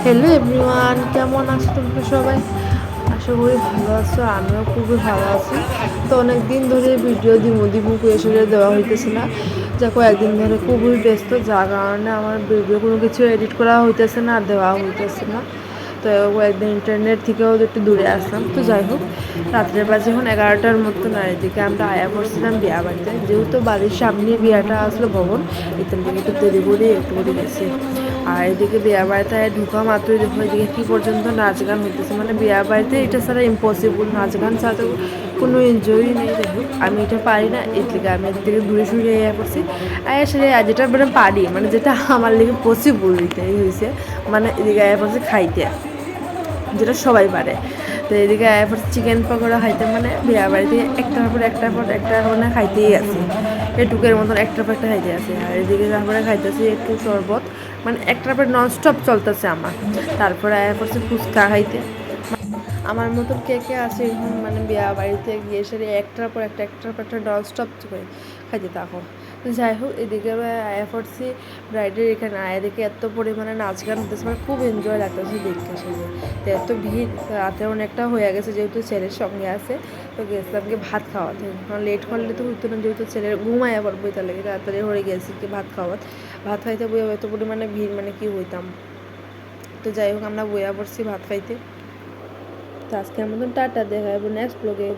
Hello everyone, কেমন আছো তোমরা সবাই? আশা করি ভালো আছো। আমিও খুবই ভালো আছি। তো অনেক দিন ধরে ভিডিও দিমু এসে দেওয়া হইতেছে না, যা কয়েকদিন ধরে খুবই ব্যস্ত, যার কারণে আমার ভিডিও কোনো কিছু এডিট করা হইতেছে না, দেওয়া হইতেছে না। তো কয়েকদিন ইন্টারনেট থেকেও একটু দূরে আসলাম। তো যাই হোক, রাত্রের বাজে এখন 11টার মতন, আর এদিকে আমরা আয়া করছিলাম বিয়া বাড়িতে, যেহেতু বাড়ির সামনে বিয়াটা আসলো ভবন, এখান থেকে একটু দেরি করে একটু করে গেছি। আর এদিকে বিয়া বাড়িতে ঢুকা মাত্রই দেখো এদিকে কী পর্যন্ত নাচ গান হইতেছে, মানে বিয়া বাড়িতে এটা ছাড়া ইম্পসিবল, নাচ গান ছাড়া তো কোনো এনজয়ই নেই। দেখো আমি এটা পারি না, এর থেকে আমি এর থেকে দূরে সরে ইয়ে করছি। আর সেটা যেটা মানে পারি, মানে যেটা আমার লেগে পসিবল, এটাই হয়েছে। মানে এদিকে আয়া পড়ছে খাইতে, যেটা সবাই পারে। তো এদিকে এরপর চিকেন পকোড়া খাইতে, মানে বিয়া বাড়িতে একটার পর একটা মানে খাইতেই আছে, এটুকের মতন একটার পর একটা খাইতে আছে। আর এদিকে তারপরে খাইতেছি একটু শরবত, মানে একটার পর ননস্টপ চলতেছে আমার। তারপরে এরপর ফুচকা খাইতে। আমার মতন কে কে আছে এরকম, মানে বিয়া বাড়িতে গিয়ে সেরে একটার পর একটা নন স্টপ করে খাইতে থাকো। যাই হোক, এদিকে আয়া পড়ছি ব্রাইডের এখানে, আয়া দেখে এত পরিমাণে নাচ গান হতেছে, মানে খুব এনজয় লাগতেছে দেখতে সেজে। তো এত ভিড়, রাতে অনেকটা হয়ে গেছে, যেহেতু ছেলের সঙ্গে আছে। তো গেছিলাম কি ভাত খাওয়াতে, কারণ লেট করলে তো হইতো না, যেহেতু ছেলের ঘুমাইয়া পড়বো, তার লেগে তাড়াতাড়ি হয়ে গেছি কি ভাত খাইতে বইয়া এত পরিমাণে ভিড়, মানে কি হইতাম। তো যাই হোক, আমরা বইয়া পড়ছি ভাত খাইতে। তো আজকের মতন টাটা, দেখা যাবে নেক্সট ব্লগে।